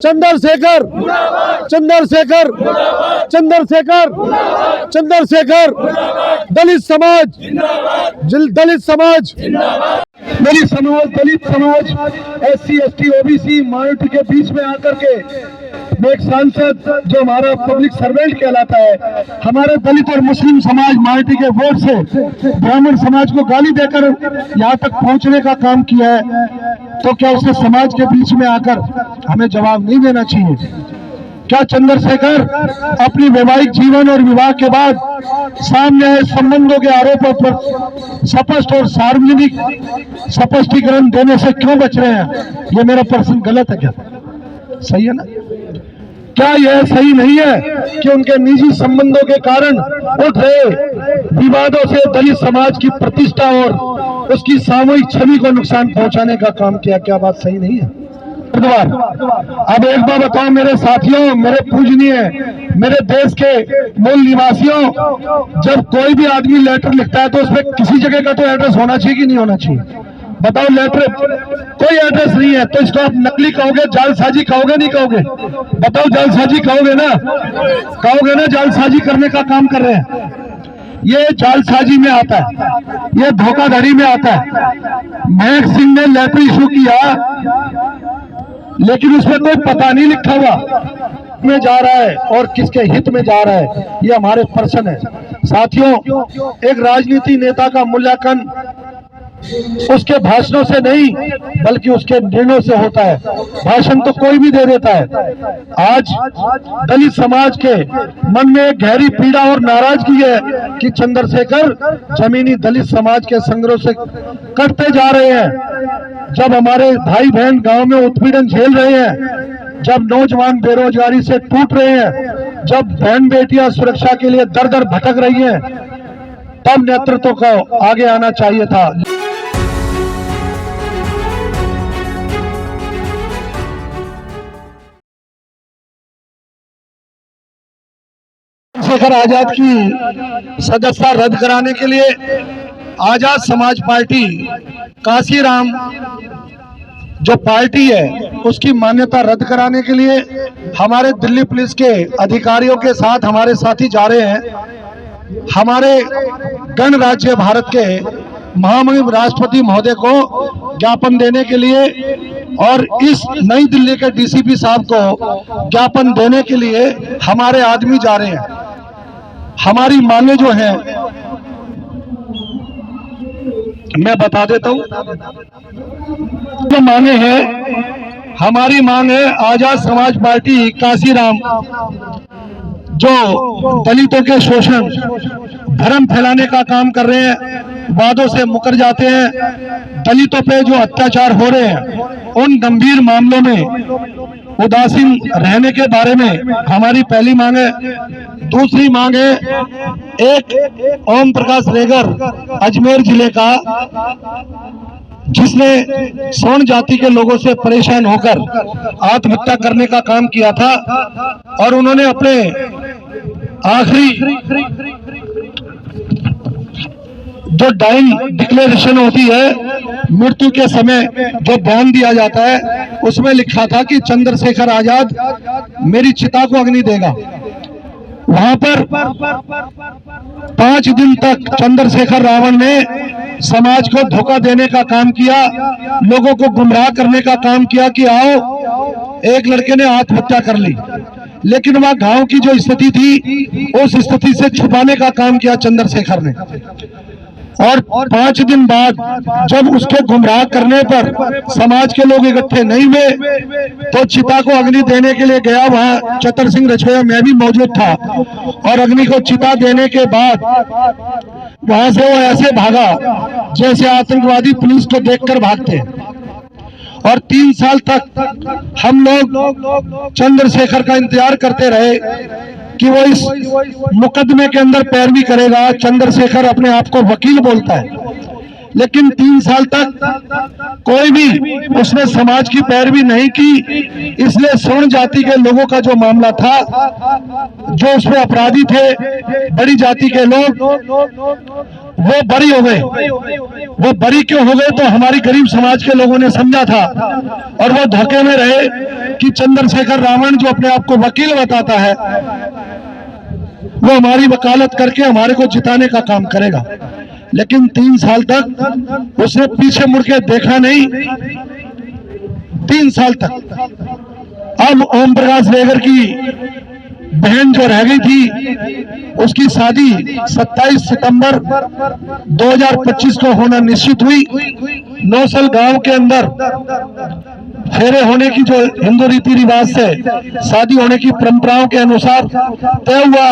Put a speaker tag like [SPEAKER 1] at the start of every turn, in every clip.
[SPEAKER 1] चंद्रशेखर चंद्रशेखर चंद्रशेखर चंद्रशेखर दलित समाज दलित समाज दलित समाज SC ST OBC माइनॉरिटी के बीच में आकर के एक सांसद जो हमारा पब्लिक सर्वेंट कहलाता है, हमारे दलित और मुस्लिम समाज माइनॉरिटी के वोट से ब्राह्मण समाज को गाली देकर यहाँ तक पहुँचने का काम किया है, तो क्या उसे समाज के बीच में आकर हमें जवाब नहीं देना चाहिए? क्या चंद्रशेखर अपनी वैवाहिक जीवन और विवाह के बाद सामने आए संबंधों के आरोपों पर स्पष्ट और सार्वजनिक स्पष्टीकरण देने से क्यों बच रहे हैं? ये मेरा प्रश्न गलत है क्या? सही है ना? क्या यह सही नहीं है कि उनके निजी संबंधों के कारण उठ रहे विवादों से दलित समाज की प्रतिष्ठा और उसकी सामूहिक छवि को नुकसान पहुंचाने का काम किया? क्या बात सही नहीं है? अब एक बार बताओ मेरे साथियों, मेरे पूजनीय, मेरे देश के मूल निवासियों, जब कोई भी आदमी लेटर लिखता है तो उसमें किसी जगह का तो एड्रेस होना चाहिए कि नहीं होना चाहिए? बताओ, लेटर कोई एड्रेस नहीं है तो इसको आप नकली कहोगे, जालसाजी कहोगे, नहीं कहोगे? बताओ, जालसाजी कहोगे ना? जालसाजी करने का काम कर रहे हैं। ये जालसाजी में आता है, ये धोखाधड़ी में आता है। महक सिंह ने लेटर इशू किया लेकिन उसमें कोई पता नहीं लिखा हुआ में जा रहा है और किसके हित में जा रहा है, ये हमारे प्रश्न है। साथियों, एक राजनीति नेता का मूल्यांकन उसके भाषणों से नहीं बल्कि उसके निर्णयों से होता है। भाषण तो कोई भी दे देता है। आज दलित समाज के मन में एक गहरी पीड़ा और नाराजगी है कि चंद्रशेखर जमीनी दलित समाज के संग्रह से कटते जा रहे हैं। जब हमारे भाई बहन गांव में उत्पीड़न झेल रहे हैं, जब नौजवान बेरोजगारी से टूट रहे हैं, जब बहन बेटियां सुरक्षा के लिए दर दर भटक रही हैं, तब नेतृत्व को आगे आना चाहिए था। चंद्रशेखर आजाद की सदस्यता रद्द कराने के लिए आजाद समाज पार्टी काशीराम जो पार्टी है उसकी मान्यता रद्द कराने के लिए हमारे दिल्ली पुलिस के अधिकारियों के साथ हमारे साथी जा रहे हैं। हमारे गणराज्य भारत के महामहिम राष्ट्रपति महोदय को ज्ञापन देने के लिए और इस नई दिल्ली के DCP साहब को ज्ञापन देने के लिए हमारे आदमी जा रहे हैं। हमारी मांगे जो हैं मैं बता देता हूं। जो मांगे हैं, हमारी मांग है आजाद समाज पार्टी काशीराम जो दलितों के शोषण भ्रम फैलाने का काम कर रहे हैं, वादों से मुकर जाते हैं, दलितों पे जो अत्याचार हो रहे हैं उन गंभीर मामलों में उदासीन रहने के बारे में हमारी पहली मांग है। दूसरी मांग है, एक ओम प्रकाश रेगर अजमेर जिले का जिसने सवर्ण जाति के लोगों से परेशान होकर आत्महत्या करने का काम किया था और उन्होंने अपने आखिरी जो डाइंग डिक्लेरेशन होती है, मृत्यु के समय जो बयान दिया जाता है, उसमें लिखा था कि चंद्रशेखर आजाद मेरी चिता को अग्नि देगा। वहां पर 5 दिन तक चंद्रशेखर रावण ने समाज को धोखा देने का काम किया, लोगों को गुमराह करने का काम किया कि आओ, एक लड़के ने आत्महत्या कर ली, लेकिन वह गांव की जो स्थिति थी उस स्थिति से छुपाने का काम किया चंद्रशेखर ने। और 5 दिन बाद जब उसके गुमराह करने पर समाज के लोग इकट्ठे नहीं हुए तो चिता को अग्नि देने के लिए गया। वहां चतर सिंह रछोया मैं भी मौजूद था और अग्नि को चिता देने के बाद वहां से वो ऐसे भागा जैसे आतंकवादी पुलिस को देखकर भागते। और 3 साल तक हम लोग चंद्रशेखर का इंतजार करते रहे कि वो इस मुकदमे के अंदर पैरवी करेगा। चंद्रशेखर अपने आप को वकील बोलता है, लेकिन 3 साल तक कोई भी उसने समाज की पैरवी नहीं की। इसलिए सवर्ण जाति के लोगों का जो मामला था, जो उसमें अपराधी थे बड़ी जाति के लोग, वो बरी हो गए। वो बरी क्यों हो गए? तो हमारी गरीब समाज के लोगों ने समझा था और वो धोखे में रहे कि चंद्रशेखर रावण जो अपने आप को वकील बताता है, वो हमारी वकालत करके हमारे को जिताने का काम करेगा। लेकिन 3 साल तक उसने पीछे मुड़ के देखा नहीं। 3 साल तक। अब ओम प्रकाश रेगर की बहन जो रह गई थी, उसकी शादी 27 सितंबर 2025 को होना निश्चित हुई। नौसल गांव के अंदर फेरे होने की जो हिंदू रीति रिवाज से शादी होने की परंपराओं के अनुसार तय हुआ,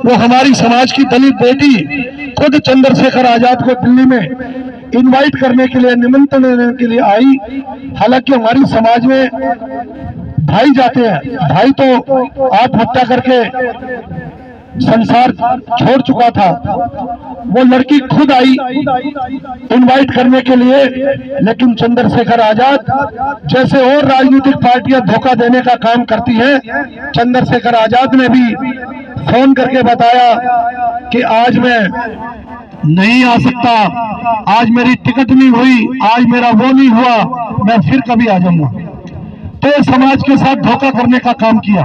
[SPEAKER 1] वो हमारी समाज की दलित बेटी खुद चंद्रशेखर आजाद को दिल्ली में इनवाइट करने के लिए, निमंत्रण देने के लिए आई। हालांकि हमारी समाज में भाई जाते हैं, भाई तो आत्महत्या करके संसार छोड़ चुका था, वो लड़की खुद आई इनवाइट करने के लिए। लेकिन चंद्रशेखर आजाद जैसे और राजनीतिक पार्टियां धोखा देने का काम करती हैं, चंद्रशेखर आजाद ने भी फोन करके बताया कि आज मैं नहीं आ सकता, आज मेरी टिकट नहीं हुई, आज मेरा वो नहीं हुआ, मैं फिर कभी आ जाऊंगा। तो समाज के साथ धोखा करने का काम किया,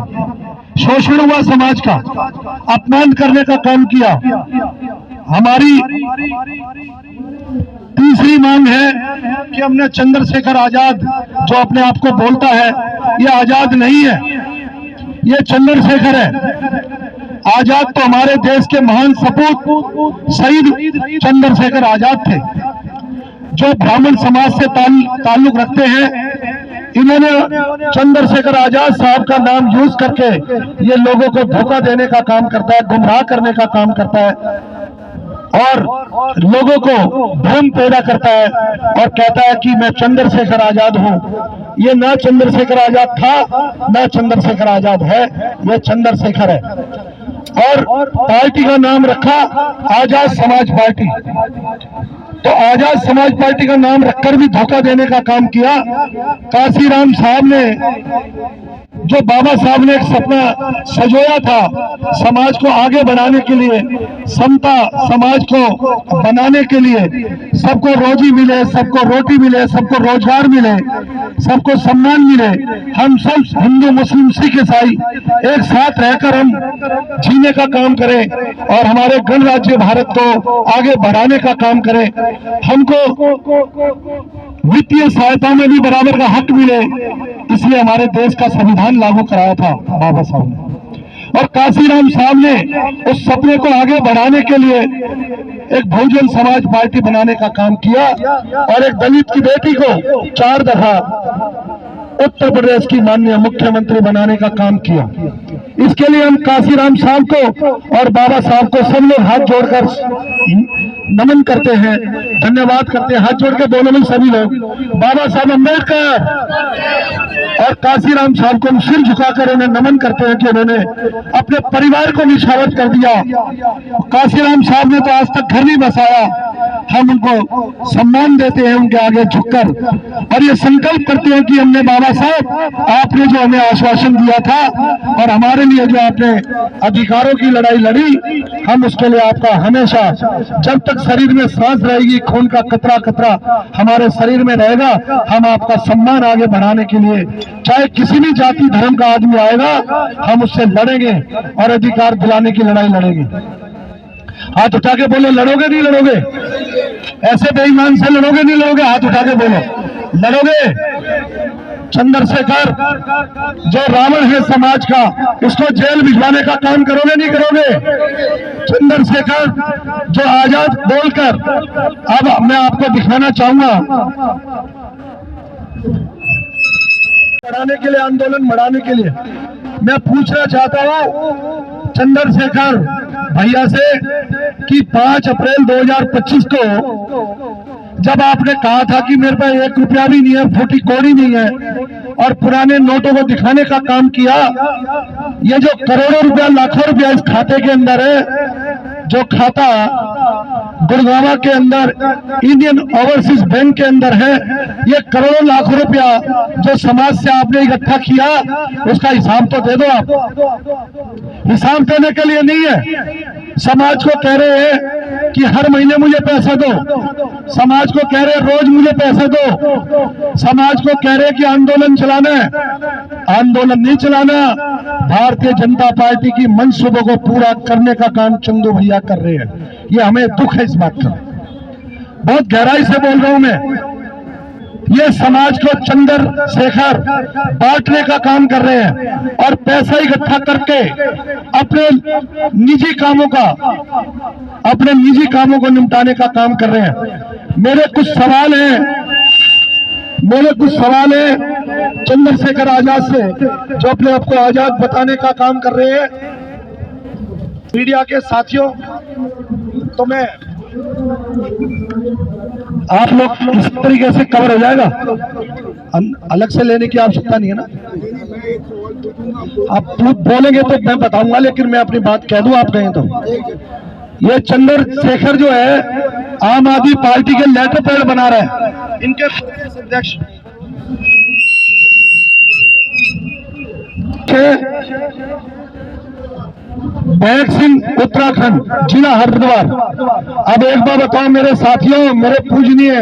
[SPEAKER 1] शोषण हुआ समाज का, अपमान करने का काम किया। हमारी तीसरी मांग है कि हमने चंद्रशेखर आजाद जो अपने आप को बोलता है, ये आजाद नहीं है, ये चंद्रशेखर है। आजाद तो हमारे देश के महान सपूत शहीद चंद्रशेखर आजाद थे, जो ब्राह्मण समाज से ताल्लुक रखते हैं। इन्होंने चंद्रशेखर आजाद साहब का नाम यूज करके ये लोगों को धोखा देने का काम करता है, गुमराह करने का काम करता है और लोगों को भ्रम पैदा करता है और कहता है कि मैं चंद्रशेखर आजाद हूं। ये ना चंद्रशेखर आजाद था, ना चंद्रशेखर आजाद है, ये चंद्रशेखर है। और पार्टी का नाम रखा आजाद समाज पार्टी। तो आजाद समाज पार्टी का नाम रखकर भी धोखा देने का काम किया। काशीराम साहब ने, जो बाबा साहब ने एक सपना सजोया था समाज को आगे बढ़ाने के लिए, समता समाज को बनाने के लिए, सबको रोजी मिले, सबको रोटी मिले, सबको रोजगार मिले, सबको सम्मान मिले, हम सब हिंदू मुस्लिम सिख ईसाई एक साथ रहकर हम जीने का काम करें और हमारे गणराज्य भारत को आगे बढ़ाने का काम करें। हमको वित्तीय सहायता में भी बराबर का हक मिले, इसलिए हमारे देश का संविधान लागू कराया था बाबा साहब ने। और काशीराम साहब ने उस सपने को आगे बढ़ाने के लिए एक बहुजन समाज पार्टी बनाने का काम किया और एक दलित की बेटी को 4 दफा उत्तर प्रदेश की माननीय मुख्यमंत्री बनाने का काम किया। इसके लिए हम काशीराम साहब को और बाबा साहब को सब लोग हाथ जोड़कर नमन करते हैं, धन्यवाद करते हैं। हाथ जोड़ के बोलो में सभी लोग, बाबा साहब अम्बेडकर और काशीराम साहब को सिर झुकाकर उन्हें नमन करते हैं कि उन्होंने अपने परिवार को निछावर कर दिया। काशीराम साहब ने तो आज तक घर नहीं बसाया, हम उनको सम्मान देते हैं उनके आगे झुककर और ये संकल्प करते हैं कि हमने बाबा साहब आपने जो हमें आश्वासन दिया था और हमारे लिए जो आपने अधिकारों की लड़ाई लड़ी, हम उसके लिए आपका हमेशा, जब तक शरीर में सांस रहेगी, खून का कतरा कतरा हमारे शरीर में रहेगा, हम आपका सम्मान आगे बढ़ाने के लिए चाहे किसी भी जाति धर्म का आदमी आएगा, हम उससे लड़ेंगे और अधिकार दिलाने की लड़ाई लड़ेंगे। हाथ उठा के बोलो, लड़ोगे नहीं लड़ोगे? ऐसे बेईमान से लड़ोगे नहीं लड़ोगे? हाथ उठा के बोलो, लड़ोगे? चंद्रशेखर जो रावण है समाज का, उसको जेल भिजवाने का काम करोगे नहीं करोगे? चंद्रशेखर जो आजाद बोलकर, अब मैं आपको दिखाना चाहूंगा, बढ़ाने के लिए, आंदोलन बढ़ाने के लिए मैं पूछना चाहता हूं चंद्रशेखर भैया से कि 5 अप्रैल 2025 को जब आपने कहा था कि मेरे पास 1 रुपया भी नहीं है, फूटी कौड़ी नहीं है, और पुराने नोटों को दिखाने का काम किया, ये जो करोड़ों रुपया लाखों रुपया इस खाते के अंदर है, जो खाता गुड़गावा के अंदर इंडियन ओवरसीज बैंक के अंदर है। ये करोड़ों लाखों रुपया जो समाज से आपने इकट्ठा किया, उसका हिसाब तो दे दो आप। हिसाब देने के लिए नहीं है। समाज को कह रहे हैं कि हर महीने मुझे पैसा दो, समाज को कह रहे हैं रोज मुझे पैसा दो, समाज को कह रहे हैं कि आंदोलन चलाना है। आंदोलन नहीं चलाना, भारतीय जनता पार्टी की मंसूबों को पूरा करने का काम चंदू भैया कर रहे हैं। ये हमें दुख है इस बात का, बहुत गहराई से बोल रहा हूं मैं। ये समाज को चंद्रशेखर बांटने का काम कर रहे हैं और पैसा इकट्ठा करके अपने निजी कामों को निपटाने का काम कर रहे हैं। मेरे कुछ सवाल हैं चंद्रशेखर आजाद से, जो अपने आप को आजाद बताने का काम कर रहे हैं। मीडिया के साथियों, तो मैं आप लोग इस तरीके से कवर हो जाएगा, अलग से लेने की आवश्यकता नहीं है ना। आप बोलेंगे तो मैं बताऊंगा, लेकिन मैं अपनी बात कह दूं, आप कहें तो। ये चंद्रशेखर जो है आम आदमी पार्टी के लेटर पैड बना रहे हैं। इनके अध्यक्ष बैग सिंह, उत्तराखंड, जिला हरिद्वार। अब एक बार बताओ मेरे साथियों, मेरे पूजनीय,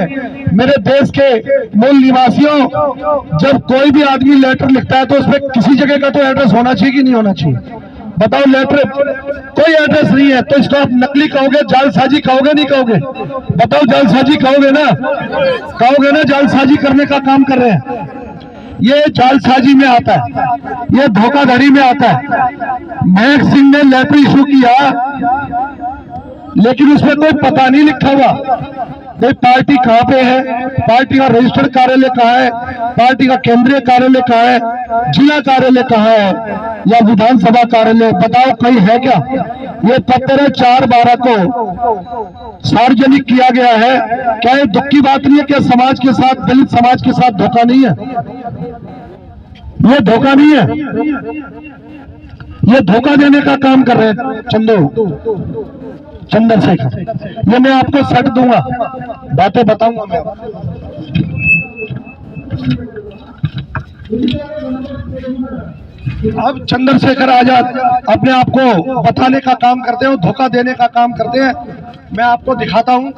[SPEAKER 1] मेरे देश के मूल निवासियों, जब कोई भी आदमी लेटर लिखता है तो उसमें किसी जगह का तो एड्रेस होना चाहिए कि नहीं होना चाहिए? बताओ, लेटर कोई एड्रेस नहीं है तो इसको आप नकली कहोगे, जालसाजी कहोगे, नहीं कहोगे? बताओ, जालसाजी कहोगे ना? जालसाजी करने का काम कर रहे हैं। ये जालसाजी में आता है, ये धोखाधड़ी में आता है। महक सिंह ने लेटर इशू किया, लेकिन उसमें कोई पता नहीं लिखा हुआ, कोई पार्टी कहां पे है, पार्टी का रजिस्टर्ड कार्यालय कहां है, पार्टी का केंद्रीय कार्यालय कहां है, जिला कार्यालय कहां है, या विधानसभा कार्यालय, बताओ कहीं है क्या? ये पत्र 4/12 को सार्वजनिक किया गया है। क्या ये दुख की बात नहीं है? क्या समाज के साथ, दलित समाज के साथ धोखा नहीं है? ये धोखा नहीं है, ये धोखा देने का काम कर रहे हैं चंद्रशेखर। ये मैं आपको सेट दूंगा, बातें बताऊंगा मैं। अब चंद्रशेखर आजाद अपने आप को बताने का काम करते हैं, धोखा देने का काम करते हैं। मैं आपको दिखाता हूं,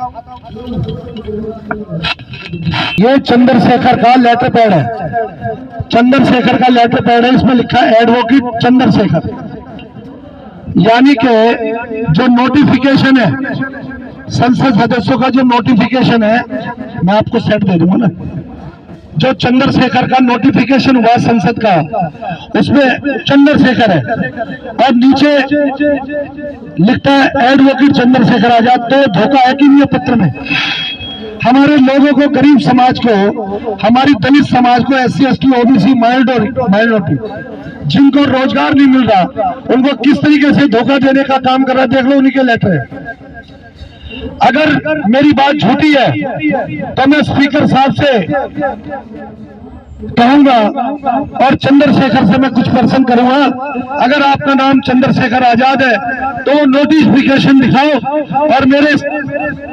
[SPEAKER 1] ये चंद्रशेखर का लेटर पैड है। चंद्रशेखर का लेटर पैड है, इसमें लिखा है एडवोकेट चंद्रशेखर। यानी कि जो नोटिफिकेशन है, संसद सदस्यों का जो नोटिफिकेशन है, मैं आपको सेट दे दूंगा ना। जो चंद्रशेखर का नोटिफिकेशन हुआ संसद का, उसमें चंद्रशेखर है और नीचे लिखता है एडवोकेट चंद्रशेखर आजाद। तो धोखा है कि नहीं पत्र में? हमारे लोगों को, गरीब समाज को, हमारी दलित समाज को, SC ST OBC माइनॉरिटी जिनको रोजगार नहीं मिल रहा, उनको किस तरीके से धोखा देने का काम कर रहा है, देख लो, उन्हीं के लेटर है। अगर मेरी बात झूठी है तो मैं स्पीकर साहब से कहूंगा और चंद्रशेखर से मैं कुछ प्रश्न करूंगा। अगर आपका नाम चंद्रशेखर आजाद है तो वो नोटिफिकेशन दिखाओ, और मेरे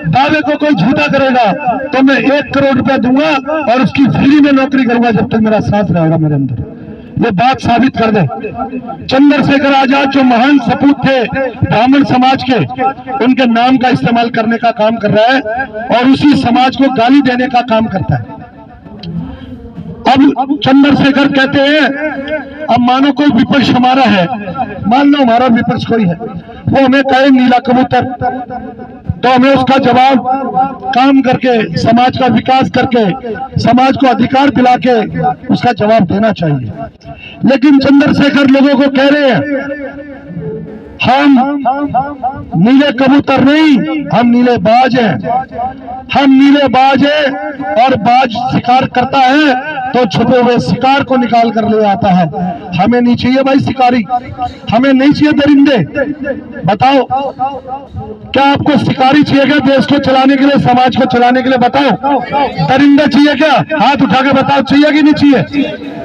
[SPEAKER 1] दावे को कोई झूठा करेगा तो मैं 1 करोड़ रुपया दूंगा और उसकी फ्री में नौकरी करूंगा जब तक मेरा साथ रहेगा मेरे अंदर। ये बात साबित कर दे। चंद्रशेखर आजाद जो महान सपूत थे ब्राह्मण समाज के, उनके नाम का इस्तेमाल करने का काम कर रहा है और उसी समाज को गाली देने का काम करता है। अब चंद्रशेखर कहते हैं, अब मानो कोई विपक्ष हमारा है, मान लो हमारा विपक्ष कोई है, वो हमें कहे नीला कबूतर, तो हमें उसका जवाब काम करके, समाज का विकास करके, समाज को अधिकार दिला के उसका जवाब देना चाहिए। लेकिन चंद्रशेखर लोगों को कह रहे हैं, हम नीले कबूतर नहीं, हम नीले बाज हैं। हम नीले बाज हैं और बाज शिकार करता है तो छुपे हुए शिकार को निकाल कर ले आता है। हमें नहीं चाहिए भाई शिकारी, हमें नहीं चाहिए दरिंदे। बताओ, क्या आपको शिकारी चाहिए क्या देश को चलाने के लिए, समाज को चलाने के लिए? बताओ, दरिंदे चाहिए क्या? हाथ उठा के बताओ, चाहिए कि नहीं चाहिए?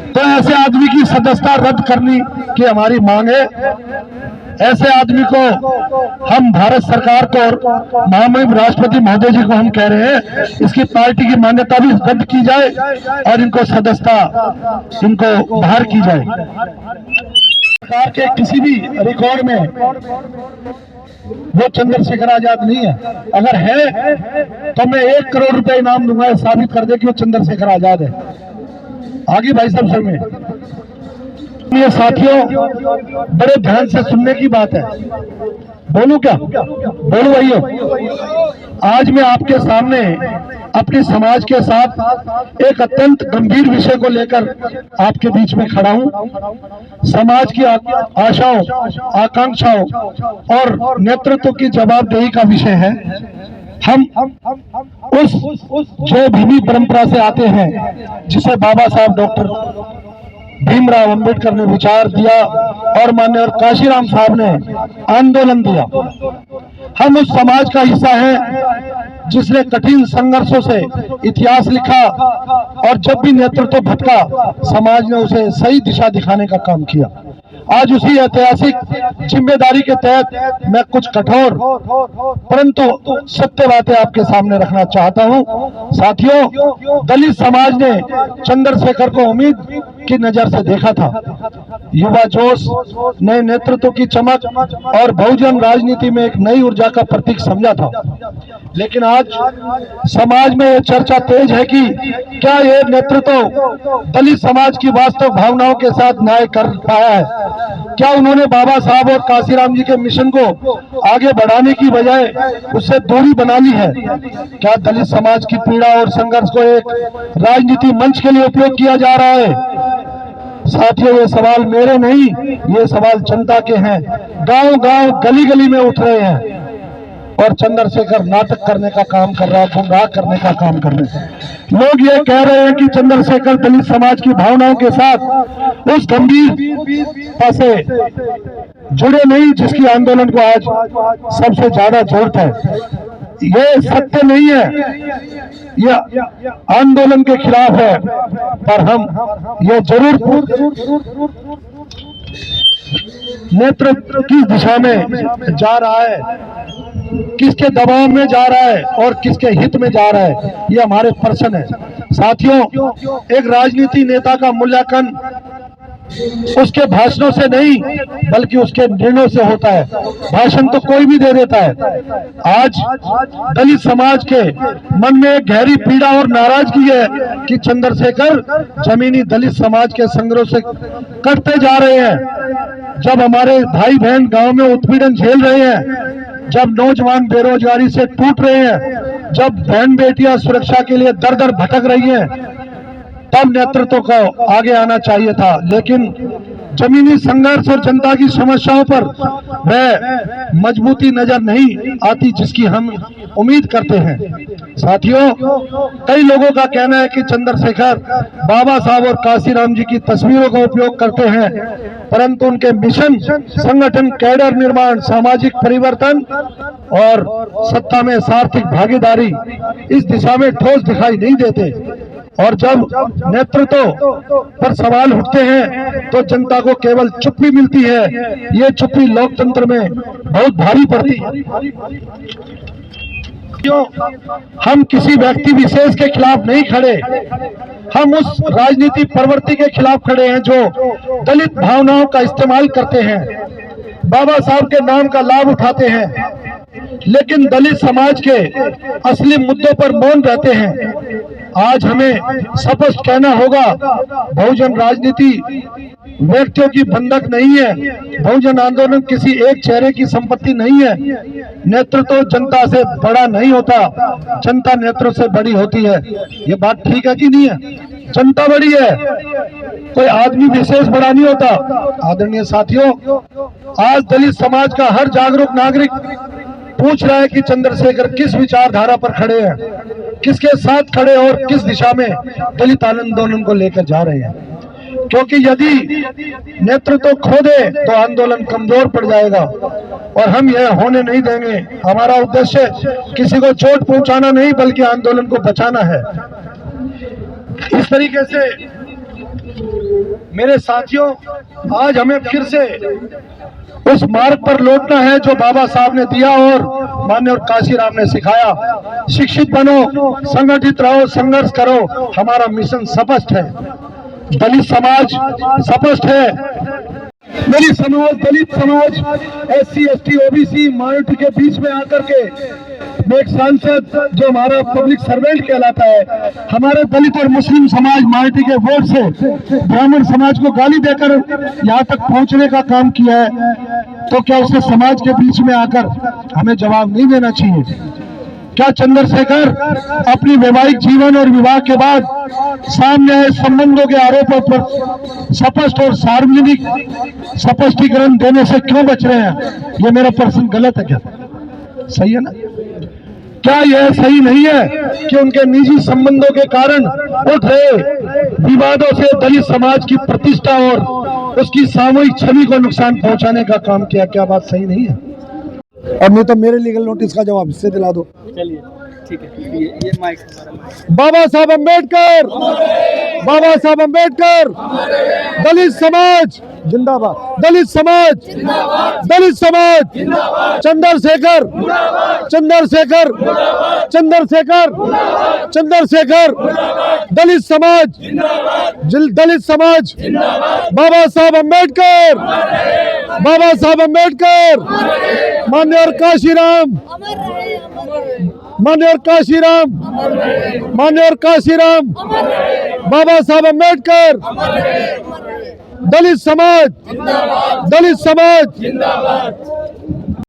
[SPEAKER 1] तो ऐसे आदमी की सदस्यता रद्द करने की हमारी मांग है। ऐसे आदमी को हम भारत सरकार को और महामहिम राष्ट्रपति महोदय जी को हम कह रहे हैं इसकी पार्टी की मान्यता भी रद्द की जाए और इनको सदस्यता इनको बाहर की जाए। सरकार के किसी भी रिकॉर्ड में वो चंद्रशेखर आजाद नहीं है। अगर है तो मैं 1 करोड़ रुपए इनाम दूंगा, साबित कर दे कि वो चंद्रशेखर आजाद है। आगे भाई साहब सुनिए, ये साथियों बड़े ध्यान से सुनने की बात है। बोलूं क्या? बोलूं भाइयों, आज मैं आपके सामने अपने समाज के साथ एक अत्यंत गंभीर विषय को लेकर आपके बीच में खड़ा हूं। समाज की आशाओं, आकांक्षाओं और नेतृत्व की जवाबदेही का विषय है। हम उस जय भीमी परंपरा से आते हैं जिसे बाबा साहब डॉक्टर भीमराव अंबेडकर ने विचार दिया और माननीय काशीराम साहब ने आंदोलन दिया। हम उस समाज का हिस्सा हैं जिसने कठिन संघर्षों से इतिहास लिखा और जब भी नेतृत्व भटका समाज ने उसे सही दिशा दिखाने का काम किया। आज उसी ऐतिहासिक जिम्मेदारी के तहत मैं कुछ कठोर परंतु सत्य बातें आपके सामने रखना चाहता हूं। साथियों, दलित समाज ने चंद्रशेखर को उम्मीद की नजर से देखा था। युवा जोश, नए नेतृत्व की चमक और बहुजन राजनीति में एक नई ऊर्जा का प्रतीक समझा था। लेकिन आज समाज में यह चर्चा तेज है कि क्या यह नेतृत्व दलित समाज की वास्तविक भावनाओं के साथ न्याय कर पाया है? क्या उन्होंने बाबा साहब और काशीराम जी के मिशन को आगे बढ़ाने की बजाय उससे दूरी बना ली है? क्या दलित समाज की पीड़ा और संघर्ष को एक राजनीति मंच के लिए उपयोग किया जा रहा है? साथियों, ये सवाल मेरे नहीं, ये सवाल जनता के हैं। गांव-गांव, गली-गली में उठ रहे हैं और चंद्रशेखर नाटक करने का काम कर रहा है, गुमराह करने का काम कर रहे हैं। लोग ये कह रहे हैं कि चंद्रशेखर दलित समाज की भावनाओं के साथ उस गंभीरता से जुड़े नहीं जिसकी आंदोलन को आज सबसे ज्यादा जरूरत है। ये सत्य नहीं है, यह आंदोलन के खिलाफ है, पर हम ये जरूर नेतृत्व की दिशा में जा रहा है, किसके दबाव में जा रहा है और किसके हित में जा रहा है, ये हमारे प्रश्न है। साथियों, एक राजनीति नेता का मूल्यांकन उसके भाषणों से नहीं बल्कि उसके निर्णयों से होता है। भाषण तो कोई भी दे देता है। आज दलित समाज के मन में एक गहरी पीड़ा और नाराजगी है कि चंद्रशेखर जमीनी दलित समाज के संघर्ष से कटते जा रहे हैं। जब हमारे भाई बहन गांव में उत्पीड़न झेल रहे हैं, जब नौजवान बेरोजगारी से टूट रहे हैं, जब बहन बेटियां सुरक्षा के लिए दर दर भटक रही हैं, तब नेतृत्व को आगे आना चाहिए था। लेकिन जमीनी संघर्ष और जनता की समस्याओं पर वह मजबूती नजर नहीं आती जिसकी हम उम्मीद करते हैं। साथियों, कई लोगों का कहना है कि चंद्रशेखर बाबा साहब और काशीराम जी की तस्वीरों का उपयोग करते हैं, परंतु उनके मिशन, संगठन, कैडर निर्माण, सामाजिक परिवर्तन और सत्ता में सार्थक भागीदारी इस दिशा में ठोस दिखाई नहीं देते। और जब नेतृत्व पर सवाल उठते हैं तो जनता को केवल चुप्पी मिलती है। ये चुप्पी लोकतंत्र में बहुत भारी पड़ती है। हम किसी व्यक्ति विशेष के खिलाफ नहीं खड़े, हम उस राजनीति प्रवृत्ति के खिलाफ खड़े हैं जो दलित भावनाओं का इस्तेमाल करते हैं, बाबा साहब के नाम का लाभ उठाते हैं, लेकिन दलित समाज के असली मुद्दों पर मौन रहते हैं। आज हमें स्पष्ट कहना होगा, बहुजन राजनीति व्यक्तियों की बंधक नहीं है, बहुजन आंदोलन किसी एक चेहरे की संपत्ति नहीं है। नेतृत्व जनता से बड़ा नहीं होता, जनता नेतृत्व से बड़ी होती है। ये बात ठीक है कि नहीं है? जनता बड़ी है, कोई आदमी विशेष बड़ा नहीं होता। आदरणीय साथियों, आज दलित समाज का हर जागरूक नागरिक पूछ रहा है कि चंद्रशेखर किस विचारधारा पर खड़े हैं, किसके साथ खड़े और किस दिशा में दलित आंदोलन को लेकर जा रहे हैं। क्योंकि यदि नेतृत्व खो दे तो आंदोलन कमजोर पड़ जाएगा और हम यह होने नहीं देंगे। हमारा उद्देश्य किसी को चोट पहुंचाना नहीं बल्कि आंदोलन को बचाना है। इस तरीके से मेरे साथियों, आज हमें फिर से उस मार्ग पर लौटना है जो बाबा साहब ने दिया और माननीय काशीराम ने सिखाया। शिक्षित बनो, संगठित रहो, संघर्ष करो। हमारा मिशन स्पष्ट है, दलित समाज स्पष्ट है। मेरी समाज, दलित समाज, SC ST OBC माइनॉरिटी के बीच में आकर के एक सांसद जो हमारा पब्लिक सर्वेंट कहलाता है, हमारे दलित और मुस्लिम समाज माइनॉरिटी के वोट से ब्राह्मण समाज को गाली देकर यहाँ तक पहुँचने का काम किया है, तो क्या उसने समाज के बीच में आकर हमें जवाब नहीं देना चाहिए? क्या चंद्रशेखर अपनी वैवाहिक जीवन और विवाह के बाद सामने आए संबंधों के आरोपों पर स्पष्ट और सार्वजनिक स्पष्टीकरण देने से क्यों बच रहे हैं? ये मेरा प्रश्न गलत है क्या? सही है ना? क्या यह सही नहीं है कि उनके निजी संबंधों के कारण उठ रहे विवादों से दलित समाज की प्रतिष्ठा और उसकी सामूहिक छवि को नुकसान पहुंचाने का काम किया? क्या बात सही नहीं है? और नहीं तो मेरे लीगल नोटिस का जवाब इससे दिला दो।
[SPEAKER 2] चलिए ठीक है, ये माइक
[SPEAKER 1] बाबा साहब अम्बेडकर, बाबा साहब अम्बेडकर, दलित समाज जिंदाबाद, दलित समाज, दलित समाज, चंद्रशेखर, चंद्रशेखर, चंद्रशेखर, चंद्रशेखर, दलित समाज, दलित समाज, बाबा साहब अम्बेडकर, बाबा साहब अम्बेडकर, माननीय काशीराम, माननीय काशीराम, माननीय काशीराम, बाबा साहब अम्बेडकर, दलित समाज, दलित समाज।